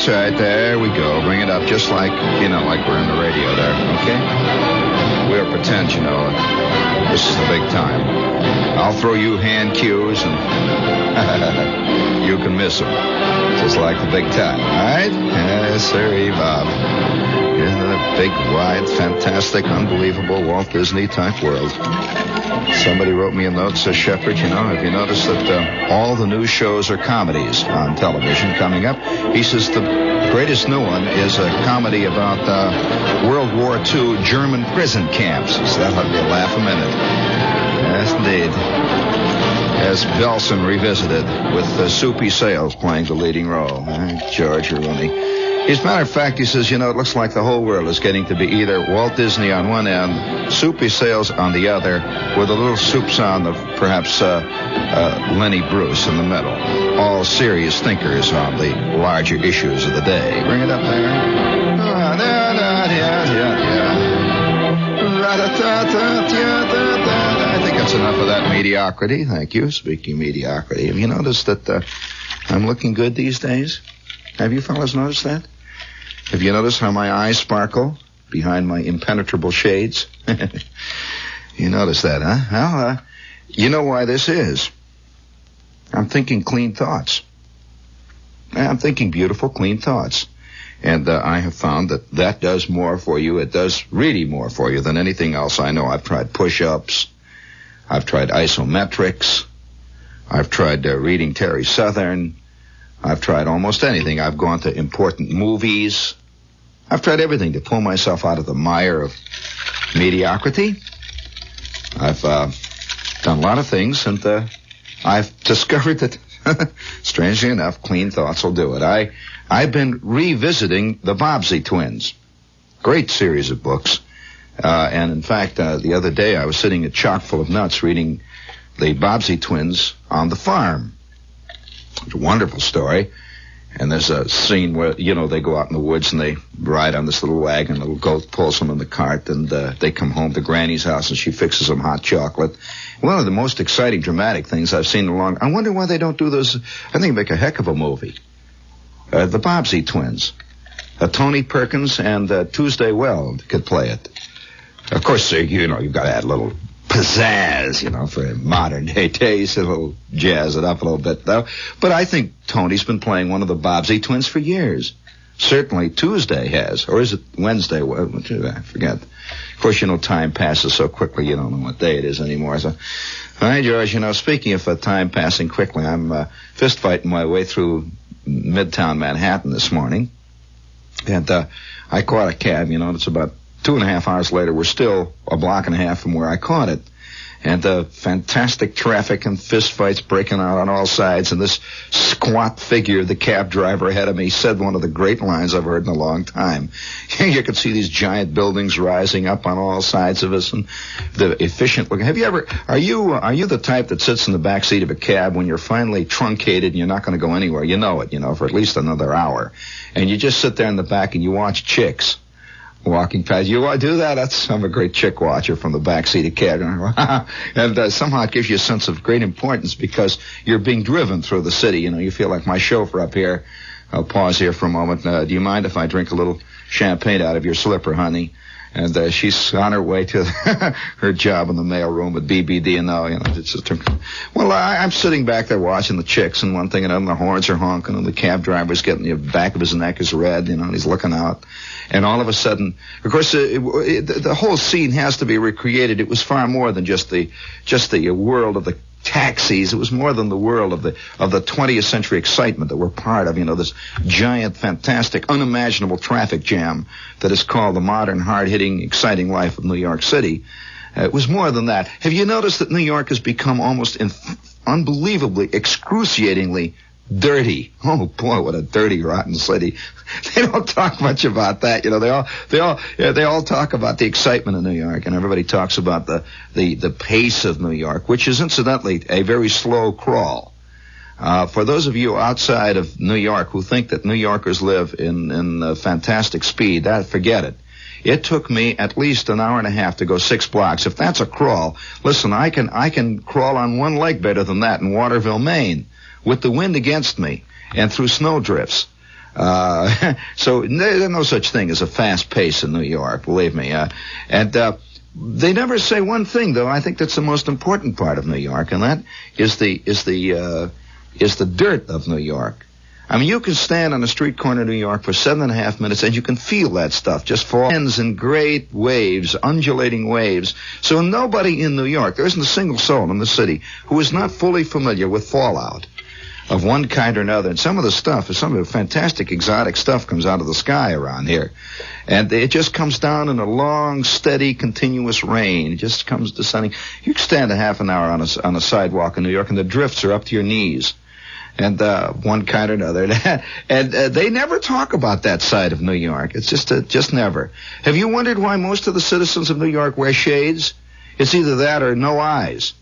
That's right. There we go. Bring it up just like, like we're in the radio there, okay? We'll pretend, this is the big time. I'll throw you hand cues and you can miss them. Just like the big time, all right? Yes, sir, Bob. In the big, wide, fantastic, unbelievable Walt Disney type world. Somebody wrote me a note, says, Shepard, have you noticed that all the new shows are comedies on television coming up? He says the greatest new one is a comedy about World War II German prison camps. So that'll be a laugh a minute. Yes, indeed. As Belson revisited with Soupy Sales playing the leading role. George Rooney. As a matter of fact, he says, it looks like the whole world is getting to be either Walt Disney on one end, Soupy Sales on the other, with a little soup sound of perhaps Lenny Bruce in the middle. All serious thinkers on the larger issues of the day. Bring it up there. I think that's enough of that mediocrity. Thank you. Speaking of mediocrity, have you noticed that I'm looking good these days? Have you fellas noticed that? Have you noticed how my eyes sparkle behind my impenetrable shades? You notice that, huh? Well, you know why this is. I'm thinking clean thoughts. I'm thinking beautiful, clean thoughts. And I have found that does more for you. It does really more for you than anything else I know. I've tried push-ups. I've tried isometrics. I've tried reading Terry Southern. I've tried almost anything. I've gone to important movies. I've tried everything to pull myself out of the mire of mediocrity. I've done a lot of things, and I've discovered that, strangely enough, clean thoughts will do it. I've been revisiting the Bobbsey Twins. Great series of books. And, in fact, the other day I was sitting at Chock full of Nuts reading the Bobbsey Twins on the farm. It's a wonderful story. And there's a scene where, they go out in the woods and they ride on this little wagon. A little goat pulls them in the cart, and they come home to Granny's house, and she fixes them hot chocolate. One of the most exciting, dramatic things I've seen in a long... I wonder why they don't do those. I think it'd make a heck of a movie. The Bobbsey Twins. Tony Perkins and Tuesday Weld could play it. Of course, you've got to add a little pizzazz, for modern day taste, a little jazz it up a little bit, though. But I think Tony's been playing one of the Bobbsey Twins for years. Certainly Tuesday has. Or is it Wednesday? I forget. Of course, time passes so quickly, you don't know what day it is anymore. So, all right, George, speaking of time passing quickly, I'm fist fighting my way through Midtown Manhattan this morning. And I caught a cab, it's about 2.5 hours later. We're still a block and a half from where I caught it. And fantastic traffic and fistfights breaking out on all sides. And this squat figure, the cab driver ahead of me, said one of the great lines I've heard in a long time. You could see these giant buildings rising up on all sides of us, and the efficient looking. Are you the type that sits in the back seat of a cab when you're finally truncated and you're not going to go anywhere? You know it, for at least another hour. And you just sit there in the back and you watch chicks walking past. You want to do that? I'm a great chick watcher from the back seat of cab. And somehow it gives you a sense of great importance because you're being driven through the city. You feel like my chauffeur up here. I'll pause here for a moment. Do you mind if I drink a little champagne out of your slipper, honey? And she's on her way to her job in the mailroom at BBD&O. It's just, well, I'm sitting back there watching the chicks, and one thing and another, the horns are honking, and the cab driver's getting the back of his neck is red, and he's looking out. And all of a sudden, of course, the whole scene has to be recreated. It was far more than just the world of the taxis. It was more than the world of the 20th century excitement that we're part of. This giant, fantastic, unimaginable traffic jam that is called the modern, hard-hitting, exciting life of New York City. It was more than that. Have you noticed that New York has become almost unbelievably, excruciatingly dirty? Oh boy, what a dirty, rotten city. They don't talk much about that. They all talk about the excitement of New York, and everybody talks about the pace of New York, which is incidentally a very slow crawl. For those of you outside of New York who think that New Yorkers live in fantastic speed, forget it. It took me at least an hour and a half to go 6 blocks. If that's a crawl, listen, I can crawl on one leg better than that in Waterville, Maine, with the wind against me and through snowdrifts. So there's no such thing as a fast pace in New York, believe me. They never say one thing, though. I think that's the most important part of New York, and that is the dirt of New York. I mean, you can stand on a street corner in New York for 7.5 minutes, and you can feel that stuff just fall in great waves, undulating waves. So nobody in New York, there isn't a single soul in the city who is not fully familiar with fallout of one kind or another. And some of the fantastic exotic stuff comes out of the sky around here. And it just comes down in a long, steady, continuous rain. It just comes descending. You can stand a half an hour on a sidewalk in New York, and the drifts are up to your knees. And one kind or another. And they never talk about that side of New York. It's just never. Have you wondered why most of the citizens of New York wear shades? It's either that or no eyes.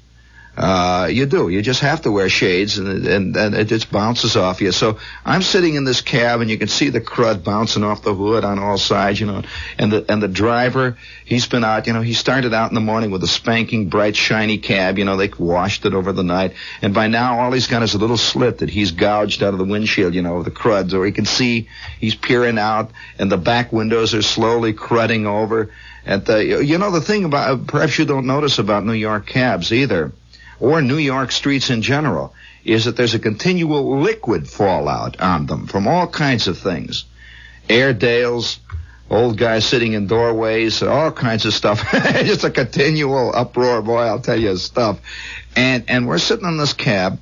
You do. You just have to wear shades, and it just bounces off you. So I'm sitting in this cab, and you can see the crud bouncing off the hood on all sides, and the driver, he's been out, he started out in the morning with a spanking, bright, shiny cab. They washed it over the night, and by now all he's got is a little slit that he's gouged out of the windshield, of the crud, so he can see he's peering out, and the back windows are slowly crudding over. And the thing about, perhaps you don't notice about New York cabs either, or New York streets in general, is that there's a continual liquid fallout on them from all kinds of things. Airedales, old guys sitting in doorways, all kinds of stuff. Just a continual uproar, boy, I'll tell you stuff. And we're sitting in this cab,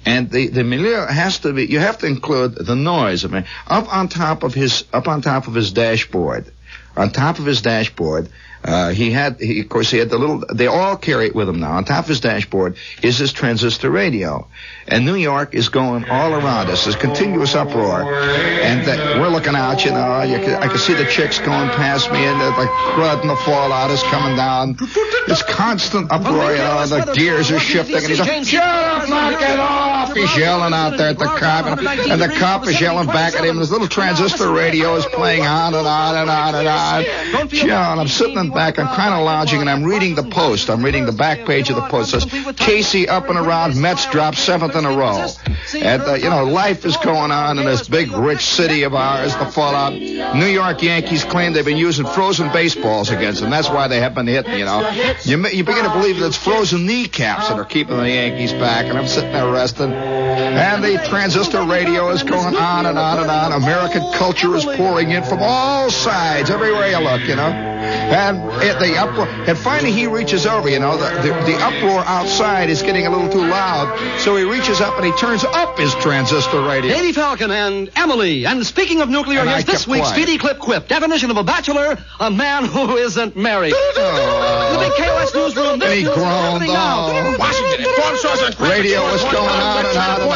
and the milieu has to be, you have to include the noise. Up on top of his dashboard. On top of his dashboard, he had the little, they all carry it with him now. On top of his dashboard is this transistor radio. And New York is going all around us. There's continuous uproar. And we're looking out, I can see the chicks going past me, and the crud and the fallout is coming down. It's constant uproar, and the gears are shifting, and he's like, shut up, knock it off! He's yelling out there at the cop, and the cop is yelling back at him. This little transistor radio is playing on and on and on and on. And I'm sitting in back, I'm kind of lounging, and I'm reading the Post. I'm reading the back page of the Post. It says, Casey up and around, Mets drop 7th in a row. And, life is going on in this big, rich city of ours, the fallout. New York Yankees claim they've been using frozen baseballs against them. That's why they haven't hit, You begin to believe that it's frozen kneecaps that are keeping the Yankees back, and I'm sitting there resting. And the transistor radio is going on and on and on. American culture is pouring in from all sides, everywhere you look, And the uproar, and finally he reaches over, the uproar outside is getting a little too loud, so he reaches up and he turns up his transistor radio. Davy Falcon and Emily. And speaking of nuclear, here's this week's Speedy Clip Quip. Definition of a bachelor, a man who isn't married. The big KOS newsroom. And he groaned, Washington, informed sources. Radio was going on and on and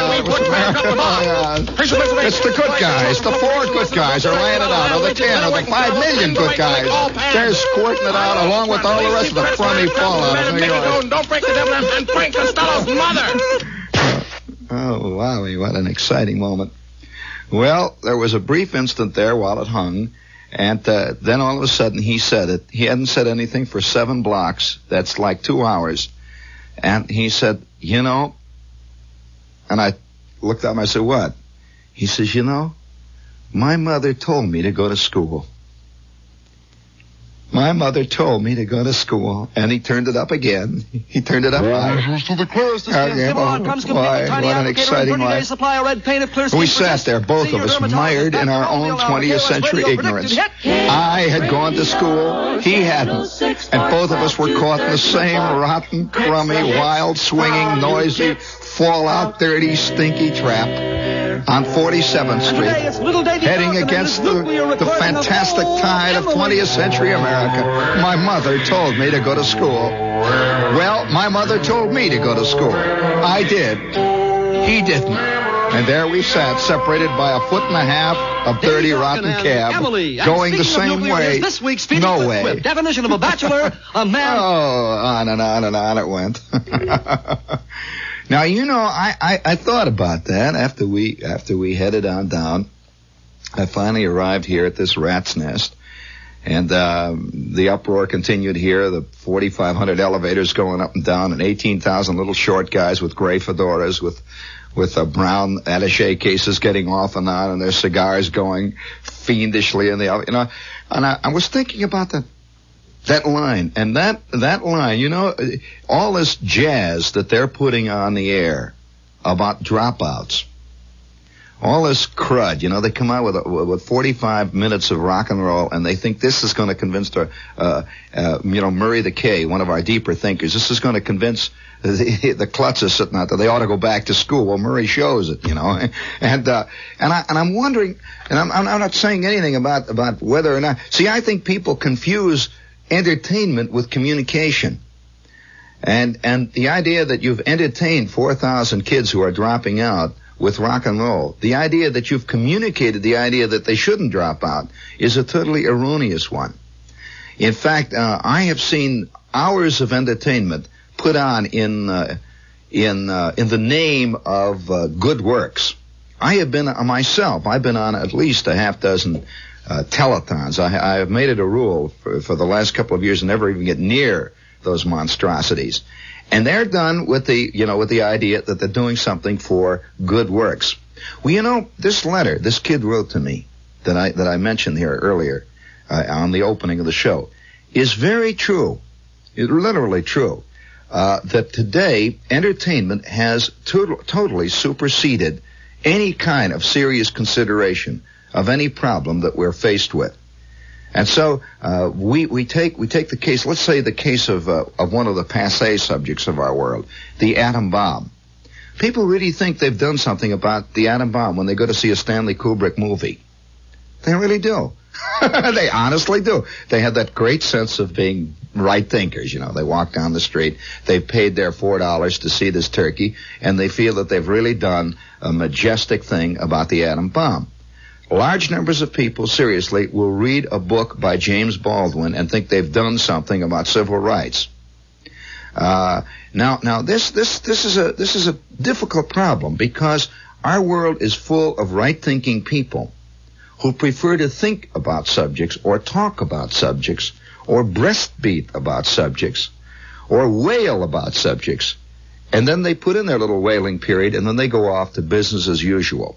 on. It's the good guys. The 4 good guys are laying it out. Or the 10 or the 5 million good guys. They're squirting it out along with all the rest of the crummy fallout of New York. Don't break the devil and Frank Costello's mother. Oh, wowie, what an exciting moment. Well, there was a brief instant there while it hung, and then all of a sudden he said it. He hadn't said anything for 7 blocks. That's like 2 hours. And he said, and I looked up and I said, what? He says, my mother told me to go to school. My mother told me to go to school, and he turned it up again. He turned it up high. What an exciting life. We sat there, both of us, mired in our own 20th century ignorance. I had gone to school, he hadn't, and both of us were caught in the same rotten, crummy, wild, swinging, noisy, fallout, dirty, stinky trap on 47th Street, heading against the fantastic tide of 20th century America. My mother told me to go to school. Well, my mother told me to go to school. I did. He didn't. And there we sat, separated by a 1.5 foot of dirty, rotten cab, going the same way. No way. Definition of a bachelor, a man. Oh, on and on and on it went. Now, I thought about that after we headed on down. I finally arrived here at this rat's nest, and the uproar continued here, the 4,500 elevators going up and down, and 18,000 little short guys with gray fedoras with with brown attaché cases getting off and on, and their cigars going fiendishly in the, you know. And I was thinking about that line, and that line, you know, all this jazz that they're putting on the air about dropouts, all this crud, you know, they come out with 45 minutes of rock and roll, and they think this is going to convince Murray the K, one of our deeper thinkers, this is going to convince the klutzes sitting out there they ought to go back to school. Well, Murray shows it, you know, and I'm wondering, and I'm not saying anything about whether or not. See, I think people confuse entertainment with communication, and the idea that you've entertained 4,000 kids who are dropping out with rock and roll, the idea that you've communicated the idea that they shouldn't drop out, is a totally erroneous one. In fact, I have seen hours of entertainment put on in the name of good works. I have been myself. I've been on at least a half dozen telethons. I have made it a rule for the last couple of years to never even get near those monstrosities. And they're done with the idea that they're doing something for good works. Well, you know, this letter this kid wrote to me that I mentioned here earlier on the opening of the show is very true. It's literally true. That today entertainment has totally superseded any kind of serious consideration of any problem that we're faced with. And so we take the case. Let's say the case of one of the passé subjects of our world, the atom bomb. People really think they've done something about the atom bomb when they go to see a Stanley Kubrick movie. They really do. They honestly do. They have that great sense of being right thinkers. You know, they walk down the street, they've paid their $4 to see this turkey, and they feel that they've really done a majestic thing about the atom bomb. Large numbers of people, seriously, will read a book by James Baldwin and think they've done something about civil rights. Now, this is a difficult problem because our world is full of right-thinking people who prefer to think about subjects or talk about subjects or breastbeat about subjects or wail about subjects, and then they put in their little wailing period and then they go off to business as usual.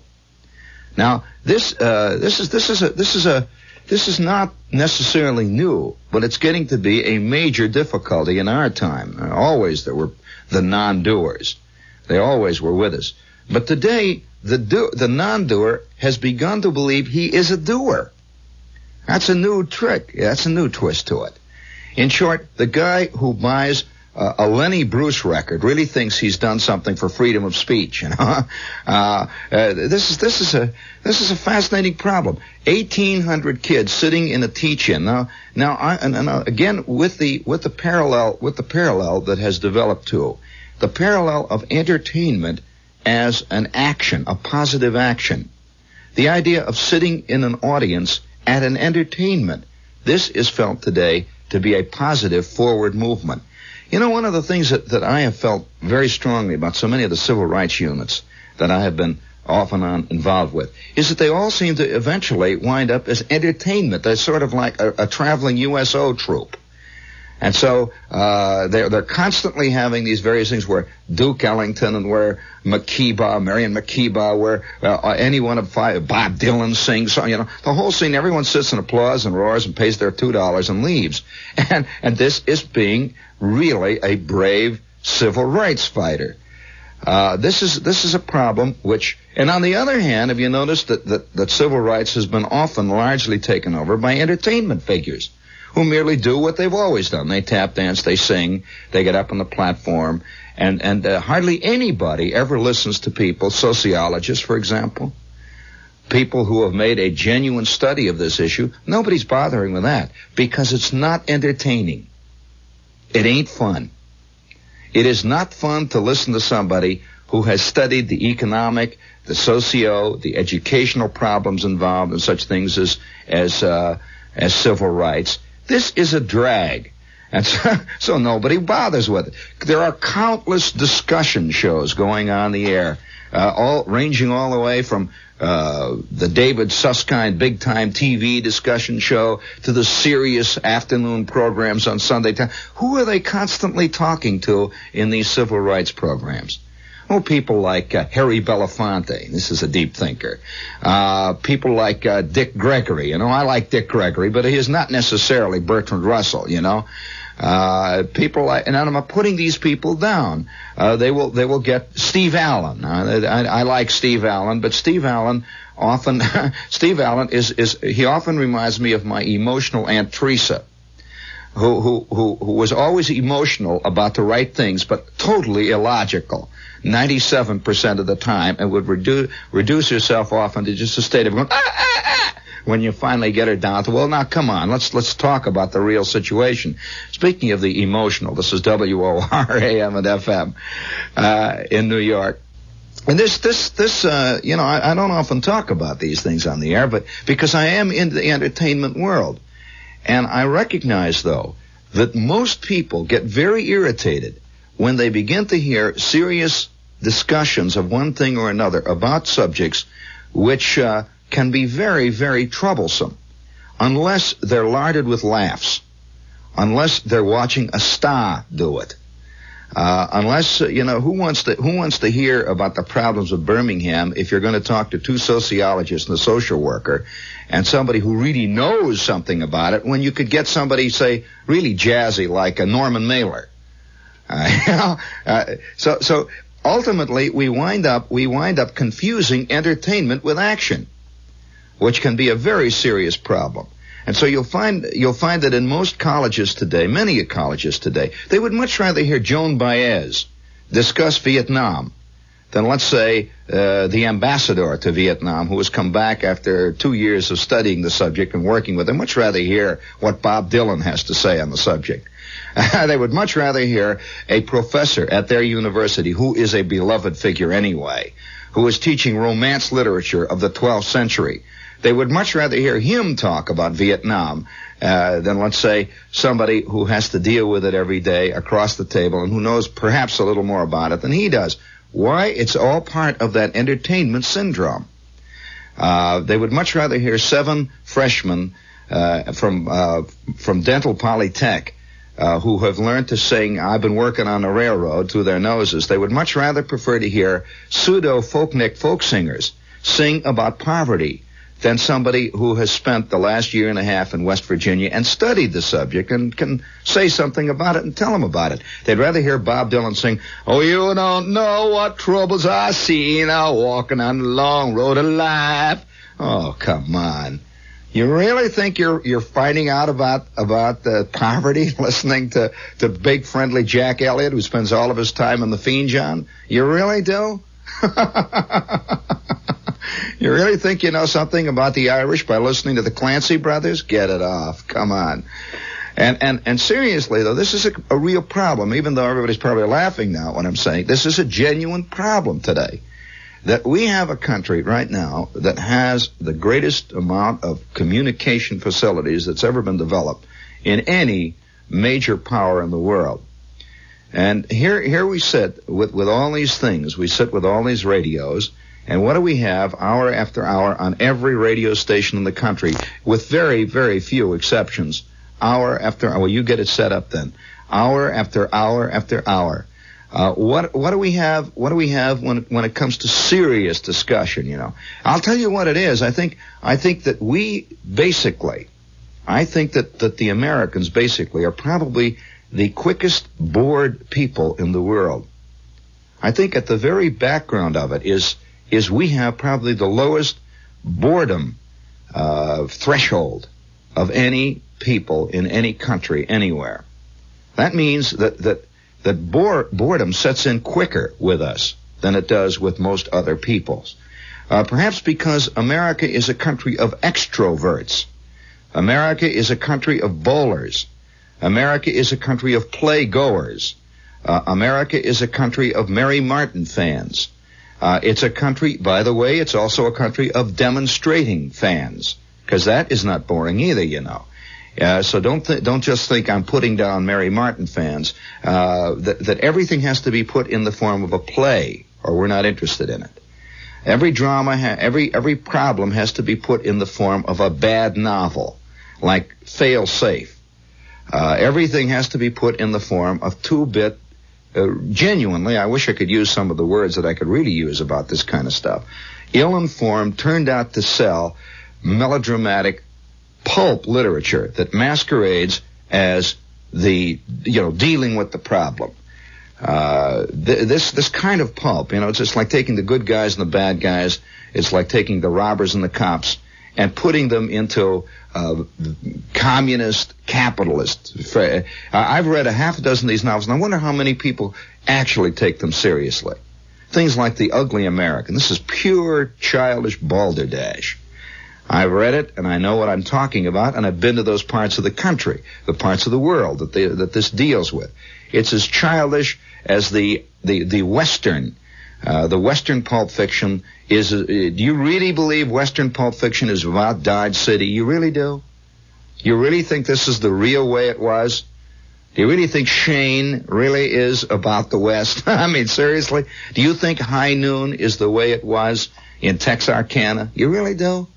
Now, this is not necessarily new, but it's getting to be a major difficulty in our time. Always there were the non-doers. They always were with us. But today, the non-doer has begun to believe he is a doer. That's a new trick. That's a new twist to it. In short, the guy who buys a Lenny Bruce record really thinks he's done something for freedom of speech. You know, this is a fascinating problem. 1,800 kids sitting in a teach-in now. Again, with the parallel that has developed too, the parallel of entertainment as an action, a positive action. The idea of sitting in an audience at an entertainment. This is felt today to be a positive forward movement. You know, one of the things that I have felt very strongly about so many of the civil rights units that I have been off and on involved with is that they all seem to eventually wind up as entertainment. They're sort of like a traveling USO troupe. And so they're constantly having these various things where Duke Ellington and where Marion McKeeba, where any one of five, Bob Dylan sings, you know, the whole scene, everyone sits and applauds and roars and pays their $2 and leaves. And this is being really a brave civil rights fighter. This is a problem which, and on the other hand, have you noticed that civil rights has been often largely taken over by entertainment figures who merely do what they've always done. They tap dance, they sing, they get up on the platform, and hardly anybody ever listens to people, sociologists, for example, people who have made a genuine study of this issue. Nobody's bothering with that because it's not entertaining. It ain't fun. It is not fun to listen to somebody who has studied the economic, the the educational problems involved in such things as civil rights. This is a drag, and so nobody bothers with it. There are countless discussion shows going on the air, ranging all the way from the David Susskind big-time TV discussion show to the serious afternoon programs on Sunday time. Who are they constantly talking to in these civil rights programs? Oh, people like Harry Belafonte. This is a deep thinker. People like Dick Gregory. You know, I like Dick Gregory, but he is not necessarily Bertrand Russell, you know. People like, and I'm putting these people down. They will get Steve Allen. I like Steve Allen, but Steve Allen often, Steve Allen he often reminds me of my emotional Aunt Teresa, who was always emotional about the right things, but totally illogical 97% of the time, and would reduce herself often to just a state of going, when you finally get her down to, well, now come on, let's talk about the real situation. Speaking of the emotional, this is WOR AM and FM in New York. And this you know, I don't often talk about these things on the air, but because I am in the entertainment world. And I recognize, though, that most people get very irritated when they begin to hear serious discussions of one thing or another about subjects which can be very, very troublesome, unless they're larded with laughs, unless they're watching a star do it, unless, you know, who wants to hear about the problems of Birmingham if you're going to talk to two sociologists and a social worker and somebody who really knows something about it, when you could get somebody, say, really jazzy like a Norman Mailer. So ultimately we wind up confusing entertainment with action, which can be a very serious problem. And so you'll find that in most colleges today, many colleges today, they would much rather hear Joan Baez discuss Vietnam than, let's say, the ambassador to Vietnam, who has come back after 2 years of studying the subject and working with it. Much rather hear what Bob Dylan has to say on the subject. They would much rather hear a professor at their university, who is a beloved figure anyway, who is teaching romance literature of the 12th century. They would much rather hear him talk about Vietnam than, let's say, somebody who has to deal with it every day across the table and who knows perhaps a little more about it than he does. Why? It's all part of that entertainment syndrome. They would much rather hear 7 freshmen from Dental Polytech who have learned to sing "I've Been Working on the Railroad" through their noses. They would much rather prefer to hear pseudo-folknik folk singers sing about poverty than somebody who has spent the last year and a half in West Virginia and studied the subject and can say something about it and tell them about it. They'd rather hear Bob Dylan sing, "Oh, you don't know what troubles I see now walking on the long road of life." Oh, come on. You really think you're finding out about the poverty listening to big friendly Jack Elliott, who spends all of his time in the Fiend John? You really do? You really think you know something about the Irish by listening to the Clancy brothers? Get it off. Come on. And seriously, though, this is a real problem, even though everybody's probably laughing now when I'm saying this is a genuine problem today, that we have a country right now that has the greatest amount of communication facilities that's ever been developed in any major power in the world. And here we sit with all these things. We sit with all these radios. And what do we have hour after hour on every radio station in the country, with very, very few exceptions? Hour after hour. Well, you get it set up then. Hour after hour after hour. What do we have? What do we have when it comes to serious discussion? You know, I'll tell you what it is. I think that we basically, I think that the Americans basically are probably the quickest bored people in the world. I think at the very background of it is we have probably the lowest boredom threshold of any people in any country anywhere. That means that boredom sets in quicker with us than it does with most other peoples. Perhaps because America is a country of extroverts. America is a country of bowlers. America is a country of playgoers. America is a country of Mary Martin fans. It's a country, by the way, it's also a country of demonstrating fans, because that is not boring either, you know. So don't just think I'm putting down Mary Martin fans. That everything has to be put in the form of a play, or we're not interested in it. Every drama, every problem has to be put in the form of a bad novel, like Fail Safe. Everything has to be put in the form of 2-bit genuinely, I wish I could use some of the words that I could really use about this kind of stuff. Ill-informed turned out to sell melodramatic pulp literature that masquerades as dealing with the problem. This kind of pulp, it's just like taking the good guys and the bad guys. It's like taking the robbers and the cops and putting them into communist, capitalist. I've read a half a dozen of these novels, and I wonder how many people actually take them seriously. Things like The Ugly American. This is pure childish balderdash. I've read it, and I know what I'm talking about, and I've been to those parts of the country, the parts of the world that this deals with. It's as childish as the Western. The Western pulp fiction is... do you really believe Western pulp fiction is about Dodge City? You really do? You really think this is the real way it was? Do you really think Shane really is about the West? I mean, seriously? Do you think High Noon is the way it was in Texarkana? You really do?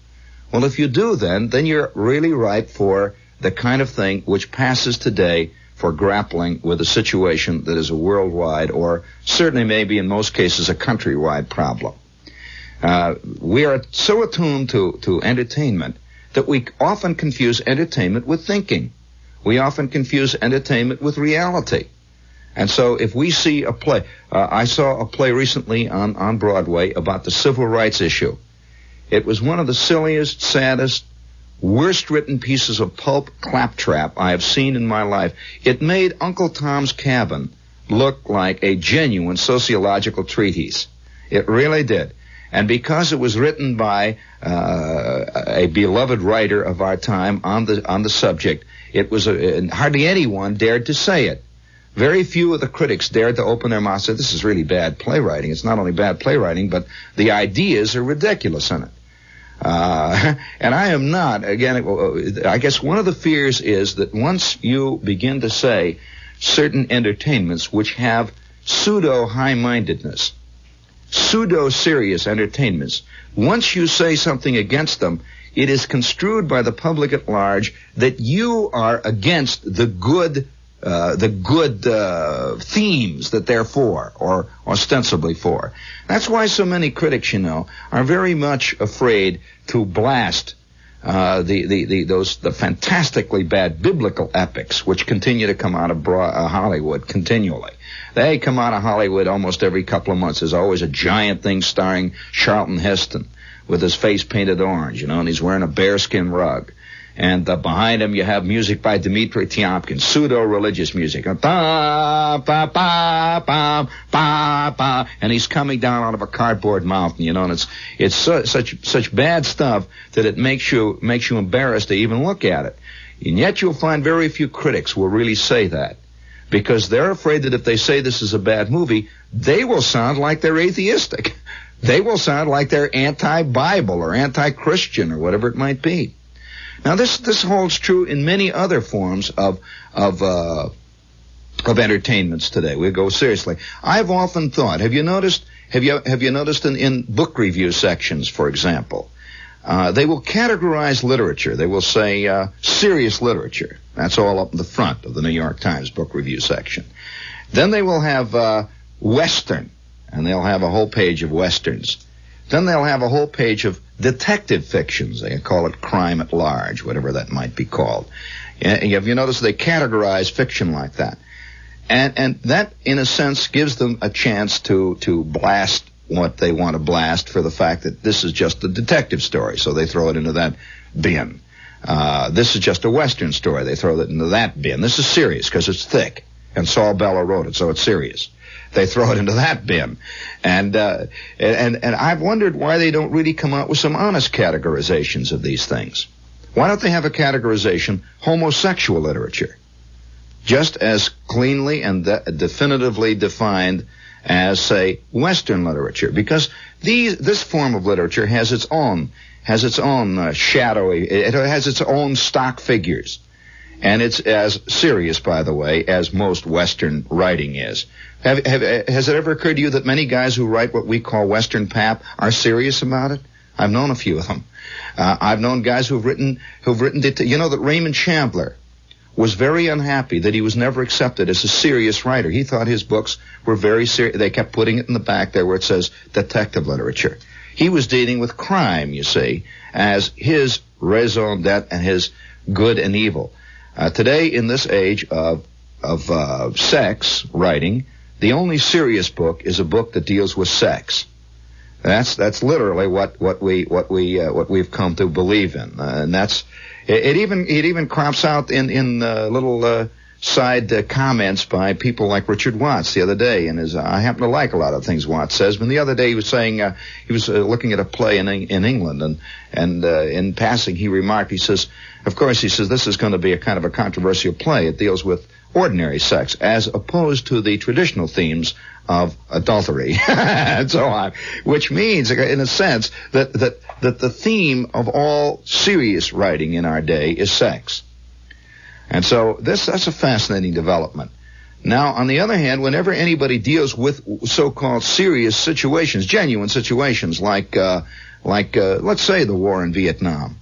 Well, if you do, then you're really ripe for the kind of thing which passes today for grappling with a situation that is a worldwide, or certainly maybe in most cases a countrywide problem. We are so attuned to entertainment that we often confuse entertainment with thinking. We often confuse entertainment with reality. And so if we see a play, I saw a play recently on Broadway about the civil rights issue. It was one of the silliest, saddest, worst-written pieces of pulp claptrap I have seen in my life. It made Uncle Tom's Cabin look like a genuine sociological treatise. It really did. And because it was written by a beloved writer of our time on the subject, it was hardly anyone dared to say it. Very few of the critics dared to open their mouths and say, this is really bad playwriting. It's not only bad playwriting, but the ideas are ridiculous in it. And I am not, again, I guess one of the fears is that once you begin to say certain entertainments which have pseudo-high-mindedness, pseudo-serious entertainments, once you say something against them, it is construed by the public at large that you are against the good themes that they're for, or ostensibly for. That's why so many critics, are very much afraid to blast the fantastically bad biblical epics which continue to come out of Hollywood continually. They come out of Hollywood almost every couple of months. There's always a giant thing starring Charlton Heston with his face painted orange, and he's wearing a bearskin rug. And behind him you have music by Dmitri Tiomkin, pseudo-religious music. And he's coming down out of a cardboard mountain, and it's such bad stuff that it makes you embarrassed to even look at it. And yet you'll find very few critics will really say that, because they're afraid that if they say this is a bad movie, they will sound like they're atheistic. They will sound like they're anti-Bible or anti-Christian or whatever it might be. Now, this holds true in many other forms of entertainments today. We go seriously. I've often thought, have you noticed in book review sections, for example, they will categorize literature. They will say serious literature. That's all up in the front of the New York Times book review section. Then they will have Western, and they'll have a whole page of Westerns. Then they'll have a whole page of detective fictions. They call it crime at large, whatever that might be called. And have you noticed they categorize fiction like that? And that, in a sense, gives them a chance to blast what they want to blast for the fact that this is just a detective story, so they throw it into that bin. This is just a Western story. They throw it into that bin. This is serious because it's thick, and Saul Bellow wrote it, so it's serious. They throw it into that bin. And I've wondered why they don't really come out with some honest categorizations of these things. Why don't they have a categorization, homosexual literature, just as cleanly and definitively defined as, say, Western literature? Because this form of literature has its own shadowy, it has its own stock figures. And it's as serious, by the way, as most Western writing is. Has it ever occurred to you that many guys who write what we call Western pap are serious about it? I've known a few of them. I've known guys who've written that Raymond Chandler was very unhappy that he was never accepted as a serious writer. He thought his books were very serious. They kept putting it in the back there where it says detective literature. He was dealing with crime, you see, as his raison d'etre and his good and evil. Today, in this age of sex writing, the only serious book is a book that deals with sex. That's literally what we've come to believe in, and that's it. Even crops out in little side comments by people like Richard Watts the other day. And I happen to like a lot of things Watts says, but the other day he was saying he was looking at a play in England, and in passing he remarked, he says, of course, he says, this is going to be a kind of a controversial play. It deals with ordinary sex as opposed to the traditional themes of adultery and so on, which means, in a sense, that the theme of all serious writing in our day is sex. And so that's a fascinating development. Now, on the other hand, whenever anybody deals with so-called serious situations, genuine situations, like let's say the war in Vietnam,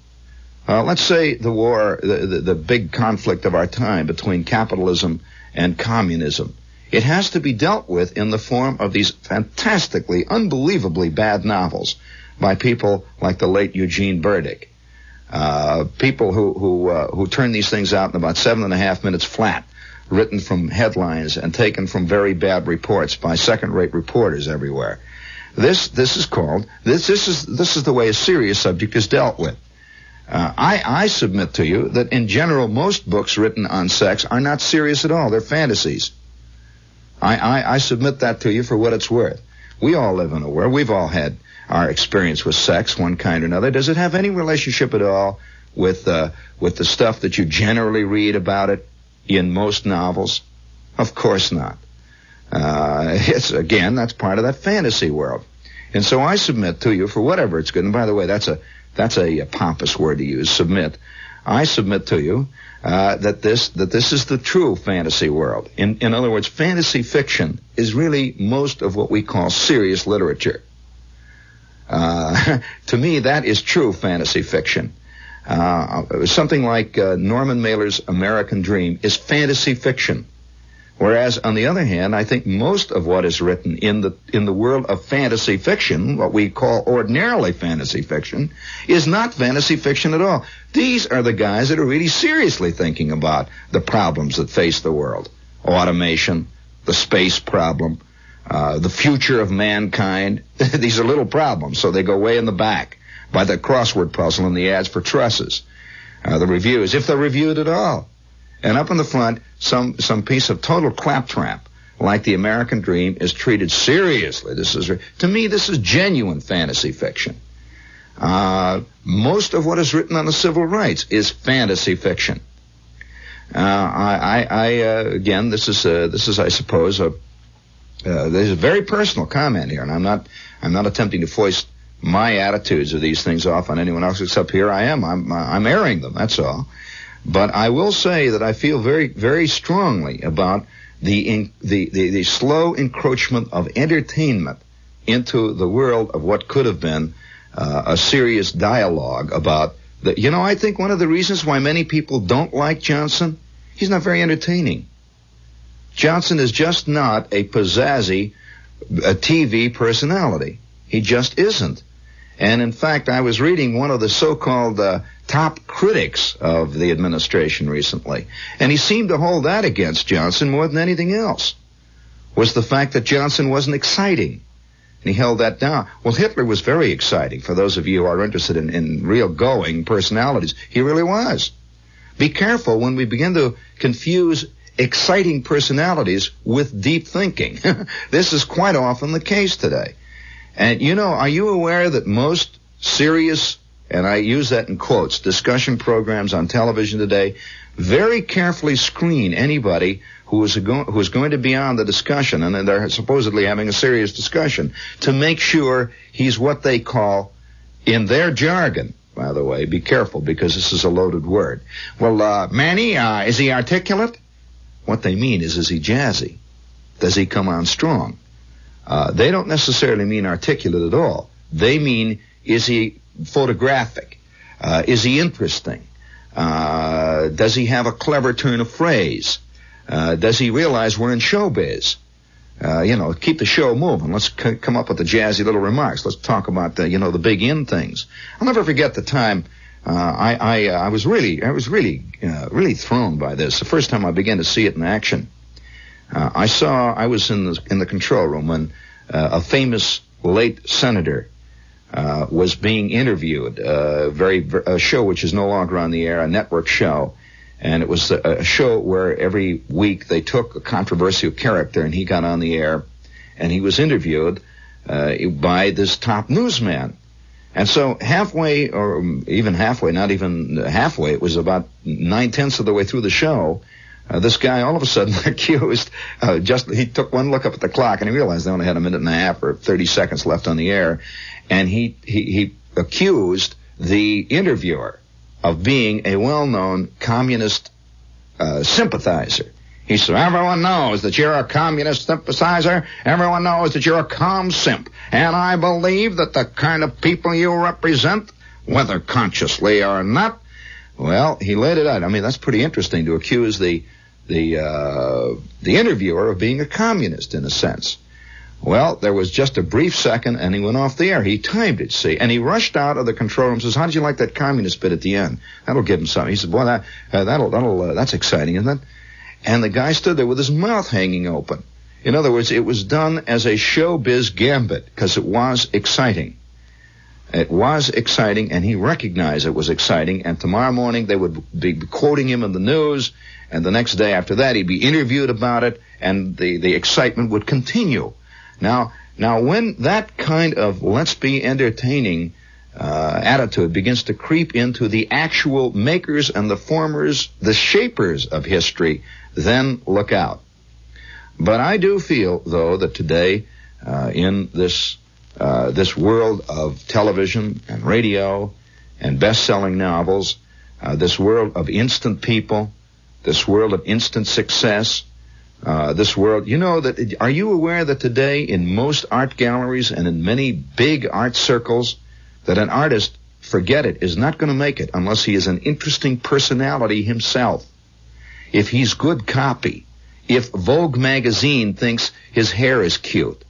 let's say the war, the big conflict of our time between capitalism and communism, it has to be dealt with in the form of these fantastically, unbelievably bad novels by people like the late Eugene Burdick. People who turn these things out in about 7.5 minutes flat, written from headlines and taken from very bad reports by second-rate reporters everywhere. This is the way a serious subject is dealt with. I submit to you that in general most books written on sex are not serious at all. They're fantasies. I submit that to you for what it's worth. We all live in a world. We've all had our experience with sex, one kind or another. Does it have any relationship at all with the stuff that you generally read about it in most novels? Of course not. That's part of that fantasy world. And so I submit to you for whatever it's good. And by the way, that's a pompous word to use, submit. I submit to you that this is the true fantasy world. In other words, fantasy fiction is really most of what we call serious literature. To me, that is true fantasy fiction. Something like Norman Mailer's American Dream is fantasy fiction. Whereas, on the other hand, I think most of what is written in the world of fantasy fiction, what we call ordinarily fantasy fiction, is not fantasy fiction at all. These are the guys that are really seriously thinking about the problems that face the world. Automation, the space problem, the future of mankind. These are little problems, so they go way in the back by the crossword puzzle and the ads for trusses. The reviews, if they're reviewed at all. And up in the front, some piece of total claptrap, like the American Dream, is treated seriously. To me, this is genuine fantasy fiction. Most of what is written on the civil rights is fantasy fiction. Again, this is, I suppose, there's a very personal comment here, and I'm not attempting to foist my attitudes of these things off on anyone else except here I am. I'm airing them. That's all. But I will say that I feel very, very strongly about the slow encroachment of entertainment into the world of what could have been a serious dialogue about the. I think one of the reasons why many people don't like Johnson, he's not very entertaining. Johnson is just not a pizzazzy TV personality. He just isn't. And in fact, I was reading one of the so-called top critics of the administration recently, and he seemed to hold that against Johnson more than anything else, was the fact that Johnson wasn't exciting. And he held that down. Well, Hitler was very exciting, for those of you who are interested in real going personalities. He really was. Be careful when we begin to confuse exciting personalities with deep thinking. This is quite often the case today. And, are you aware that most serious, and I use that in quotes, discussion programs on television today very carefully screen anybody who is going to be on the discussion, and they're supposedly having a serious discussion, to make sure he's what they call, in their jargon, by the way, be careful because this is a loaded word. Well, Manny, is he articulate? What they mean is he jazzy? Does he come on strong? They don't necessarily mean articulate at all. They mean, is he photographic? Is he interesting? Does he have a clever turn of phrase? Does he realize we're in showbiz? Keep the show moving. Let's come up with the jazzy little remarks. Let's talk about the big in things. I'll never forget the time I was really thrown by this. The first time I began to see it in action. I was in the control room when a famous late senator was being interviewed. A show which is no longer on the air, a network show. And it was a show where every week they took a controversial character and he got on the air and he was interviewed by this top newsman. And so halfway, or even halfway, not even halfway, it was about 9/10 of the way through the show, this guy all of a sudden accused, he took one look up at the clock and he realized they only had a minute and a half or 30 seconds left on the air, and he accused the interviewer of being a well-known communist sympathizer. He said, everyone knows that you're a communist sympathizer. Everyone knows that you're a comm simp. And I believe that the kind of people you represent, whether consciously or not, well, he laid it out. I mean, that's pretty interesting to accuse the interviewer of being a communist, in a sense. Well, there was just a brief second, and he went off the air. He timed it, see, and he rushed out of the control room and says, how did you like that communist bit at the end? That'll give him something. He said, boy, that's exciting, isn't it? And the guy stood there with his mouth hanging open. In other words, it was done as a showbiz gambit because it was exciting. It was exciting, and he recognized it was exciting, and tomorrow morning they would be quoting him in the news, and the next day after that he'd be interviewed about it, and the excitement would continue. Now, when that kind of let's be entertaining attitude begins to creep into the actual makers and the formers, the shapers of history, then look out. But I do feel, though, that today, in this world of television and radio and best-selling novels, this world of instant people, this world of instant success, this world, are you aware that today in most art galleries and in many big art circles that an artist, forget it, is not going to make it unless he is an interesting personality himself? If he's good copy, if Vogue magazine thinks his hair is cute,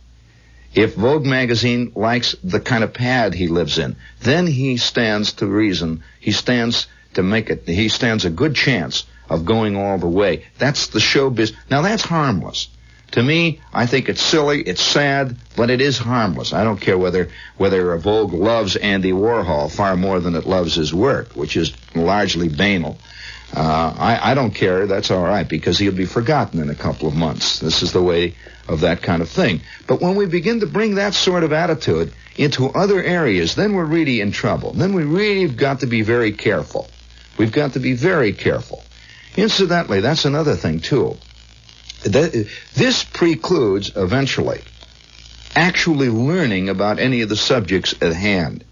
if Vogue magazine likes the kind of pad he lives in, then he stands to reason, he stands a good chance of going all the way. That's the showbiz. Now, that's harmless. To me, I think it's silly, it's sad, but it is harmless. I don't care whether Vogue loves Andy Warhol far more than it loves his work, which is largely banal. I don't care. That's all right, because he'll be forgotten in a couple of months. This is the way of that kind of thing. But when we begin to bring that sort of attitude into other areas, then we're really in trouble. Then we really have got to be very careful. We've got to be very careful. Incidentally, that's another thing, too. This precludes, eventually, actually learning about any of the subjects at hand.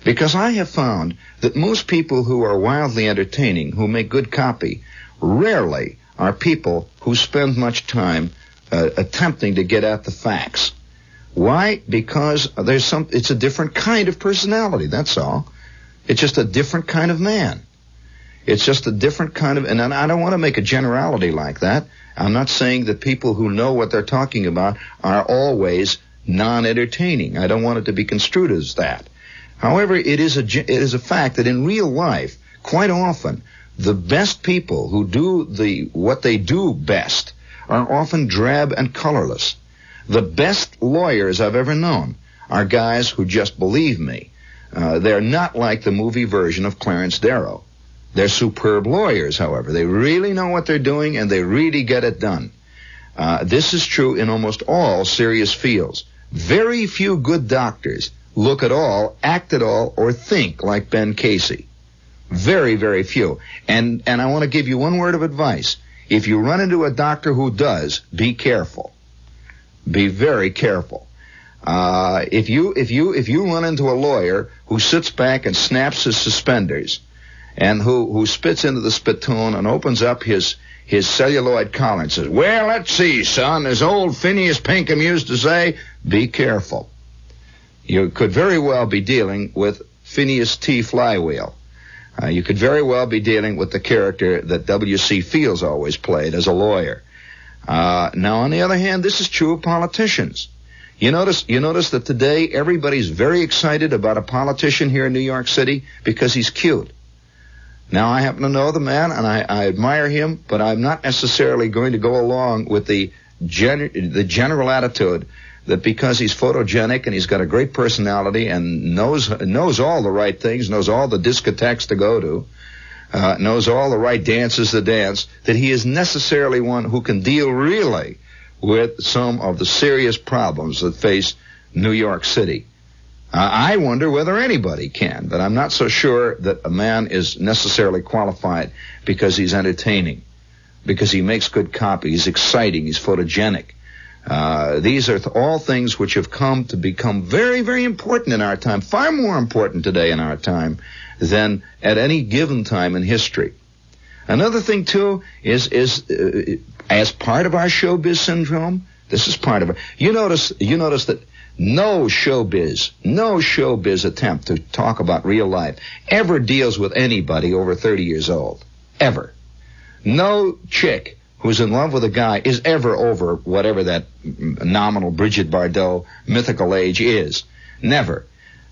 Because I have found that most people who are wildly entertaining, who make good copy, rarely are people who spend much time attempting to get at the facts. Why? Because it's a different kind of personality, that's all. It's just a different kind of man. It's just a different kind of, and I don't want to make a generality like that. I'm not saying that people who know what they're talking about are always non-entertaining. I don't want it to be construed as that. However, it is a fact that in real life, quite often, the best people who do what they do best are often drab and colorless. The best lawyers I've ever known are guys who just believe me. They're not like the movie version of Clarence Darrow. They're superb lawyers, however. They really know what they're doing, and they really get it done. This is true in almost all serious fields. Very few good doctors look at all, act at all, or think like Ben Casey. Very, very few. And I want to give you one word of advice. If you run into a doctor who does, be careful. Be very careful. If you run into a lawyer who sits back and snaps his suspenders, and who spits into the spittoon and opens up his celluloid collar and says, well, let's see, son, as old Phineas Pinkham used to say, be careful. You could very well be dealing with Phineas T. Flywheel. You could very well be dealing with the character that W.C. Fields always played as a lawyer. Now, on the other hand, this is true of politicians. You notice that today everybody's very excited about a politician here in New York City because he's cute. Now, I happen to know the man, and I admire him, but I'm not necessarily going to go along with the general attitude that because he's photogenic and he's got a great personality and knows all the right things, knows all the discotheques to go to, knows all the right dances to dance, that he is necessarily one who can deal really with some of the serious problems that face New York City. I wonder whether anybody can, but I'm not so sure that a man is necessarily qualified because he's entertaining, because he makes good copy, he's exciting, he's photogenic. These are all things which have come to become very, very important in our time, far more important today in our time than at any given time in history. Another thing, too, is as part of our showbiz syndrome, this is part of it. You notice that no showbiz attempt to talk about real life ever deals with anybody over 30 years old. Ever. No chick who's in love with a guy is ever over whatever that nominal Bridget Bardot mythical age is. Never.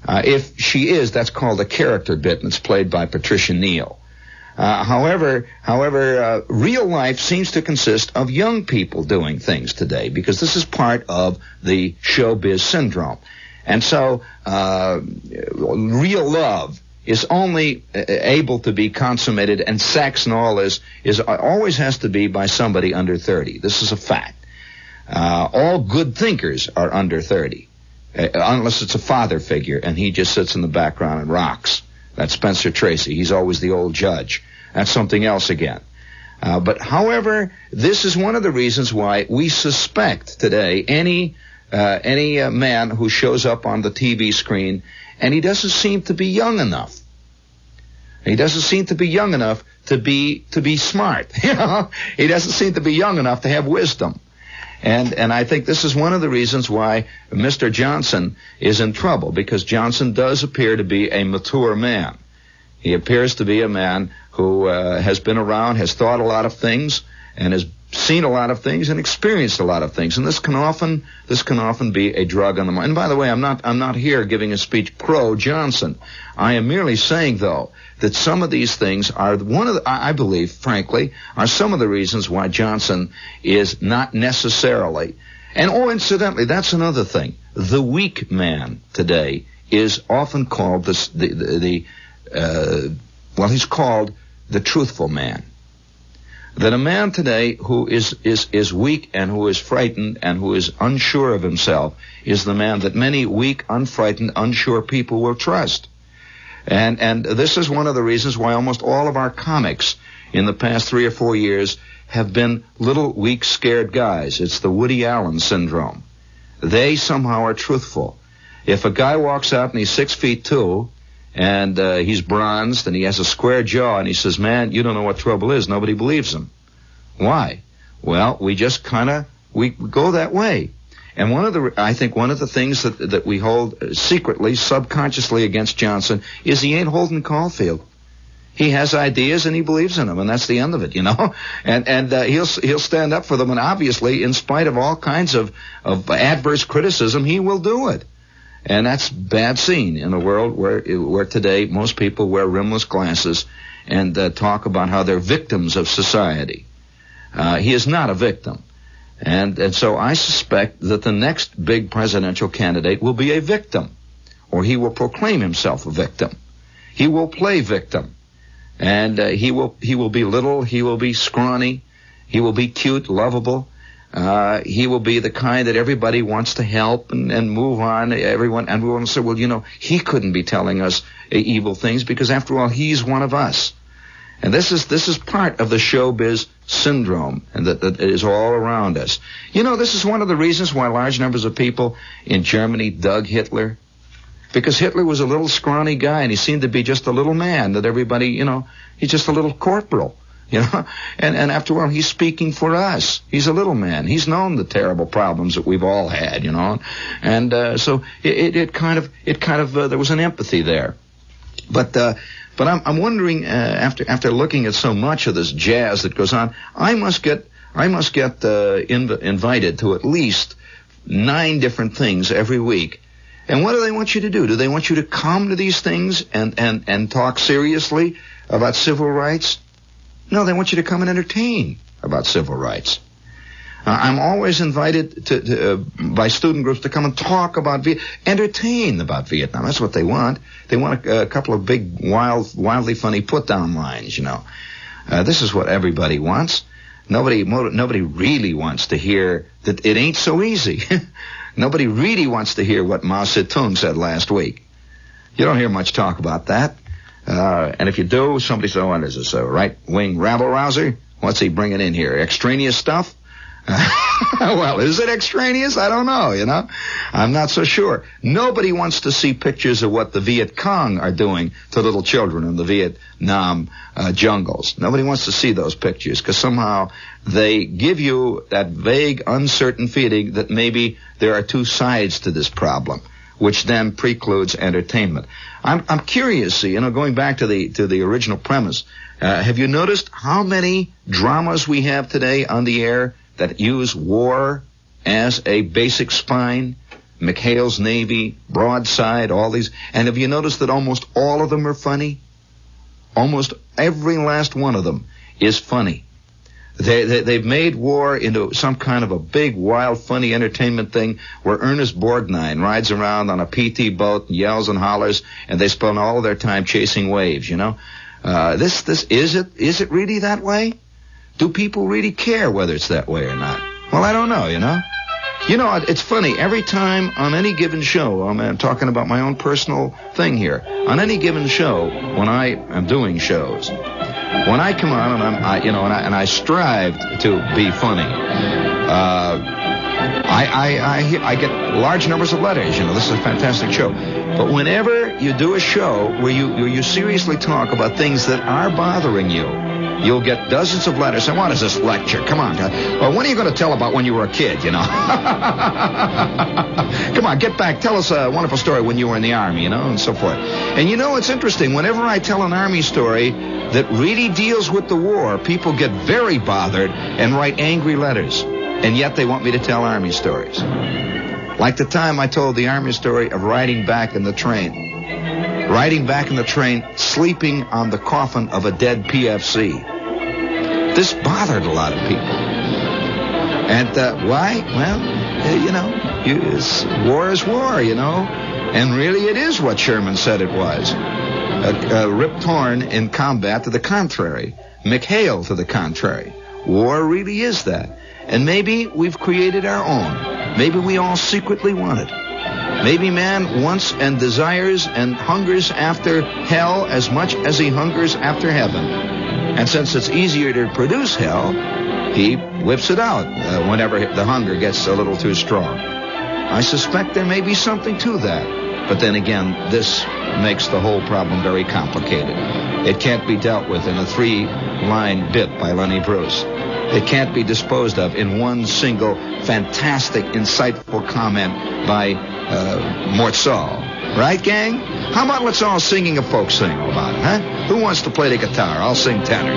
If she is, that's called a character bit, and it's played by Patricia Neal. However, real life seems to consist of young people doing things today, because this is part of the showbiz syndrome. And so, real love is only able to be consummated, and sex and all this always has to be by somebody under 30. This is a fact. All good thinkers are under 30, unless it's a father figure, and he just sits in the background and rocks. That's Spencer Tracy. He's always the old judge. That's something else again. But however, this is one of the reasons why we suspect today any man who shows up on the TV screen and he doesn't seem to be young enough. He doesn't seem to be young enough to be smart. You know, he doesn't seem to be young enough to have wisdom. And I think this is one of the reasons why Mr. Johnson is in trouble, because Johnson does appear to be a mature man. He appears to be a man who has been around, has thought a lot of things, and has seen a lot of things and experienced a lot of things. And this can often be a drug on the mind. And by the way, I'm not here giving a speech pro Johnson. I am merely saying, though, that some of these things are I believe, frankly, are some of the reasons why Johnson is not necessarily. And incidentally, that's another thing. The weak man today is often called he's called the truthful man. That a man today who is weak and who is frightened and who is unsure of himself is the man that many weak, unfrightened, unsure people will trust. And this is one of the reasons why almost all of our comics in the past 3 or 4 years have been little, weak, scared guys. It's the Woody Allen syndrome. They somehow are truthful. If a guy walks out and he's 6'2", and he's bronzed and he has a square jaw and he says, "Man, you don't know what trouble is," nobody believes him. Why? Well, we just we go that way. And I think one of the things that we hold secretly, subconsciously against Johnson is he ain't Holden Caulfield. He has ideas and he believes in them, and that's the end of it, you know. And he'll stand up for them, and obviously, in spite of all kinds of adverse criticism, he will do it. And that's bad scene in a world where today most people wear rimless glasses and talk about how they're victims of society. He is not a victim. And so I suspect that the next big presidential candidate will be a victim, or he will proclaim himself a victim. He will play victim. And he will be little, he will be scrawny, he will be cute, lovable. He will be the kind that everybody wants to help and move on. Everyone will say, well, you know, he couldn't be telling us evil things because, after all, he's one of us. And this is part of the showbiz syndrome, and that is all around us. You know, this is one of the reasons why large numbers of people in Germany dug Hitler, because Hitler was a little scrawny guy, and he seemed to be just a little man that everybody, you know, he's just a little corporal. You know, and after all, he's speaking for us. He's a little man. He's known the terrible problems that we've all had, you know, and so it kind of there was an empathy there. But But I'm wondering, after looking at so much of this jazz that goes on, I must get invited to at least 9 different things every week. And what do they want you to do? Do they want you to come to these things and talk seriously about civil rights? No, they want you to come and entertain about civil rights. I'm always invited by student groups to come and talk about entertain about Vietnam. That's what they want. They want a couple of big, wildly funny put-down lines, you know. This is what everybody wants. Nobody really wants to hear that it ain't so easy. Nobody really wants to hear what Mao Zedong said last week. You don't hear much talk about that. And if you do, somebody says, what is this, a right-wing rabble-rouser? What's he bringing in here? Extraneous stuff? Well, is it extraneous? I don't know, you know. I'm not so sure. Nobody wants to see pictures of what the Viet Cong are doing to little children in the Vietnam jungles. Nobody wants to see those pictures because somehow they give you that vague, uncertain feeling that maybe there are 2 sides to this problem, which then precludes entertainment. I'm curious, you know, going back to the original premise. Have you noticed how many dramas we have today on the air that use war as a basic spine? McHale's Navy, Broadside, all these. And have you noticed that almost all of them are funny? Almost every last one of them is funny. They've made war into some kind of a big, wild, funny entertainment thing where Ernest Borgnine rides around on a PT boat and yells and hollers, and they spend all of their time chasing waves, you know. Is it really that way? Do people really care whether it's that way or not? Well, I don't know, you know. You know, it's funny. Every time on any given show, I'm talking about my own personal thing here. On any given show, when I am doing shows, when I come on and I strive to be funny, I get large numbers of letters. You know, this is a fantastic show. But whenever you do a show where you seriously talk about things that are bothering you, you'll get dozens of letters. And what is this lecture? Come on, guys. Well, when are you going to tell about when you were a kid, you know? Come on, get back. Tell us a wonderful story when you were in the Army, you know, and so forth. And you know, it's interesting. Whenever I tell an Army story that really deals with the war, people get very bothered and write angry letters. And yet they want me to tell Army stories. Like the time I told the Army story of riding back in the train, sleeping on the coffin of a dead PFC. This bothered a lot of people. And why? Well, you know, war is war, you know. And really it is what Sherman said it was. Rip Torn in combat to the contrary. McHale to the contrary. War really is that. And maybe we've created our own. Maybe we all secretly want it. Maybe man wants and desires and hungers after hell as much as he hungers after heaven. And since it's easier to produce hell, he whips it out whenever the hunger gets a little too strong. I suspect there may be something to that. But then again, this makes the whole problem very complicated. It can't be dealt with in a 3-line bit by Lenny Bruce. It can't be disposed of in one single fantastic, insightful comment by Mort Saul. Right, gang? How about let's all singing a folk single about it, huh? Who wants to play the guitar? I'll sing tenor.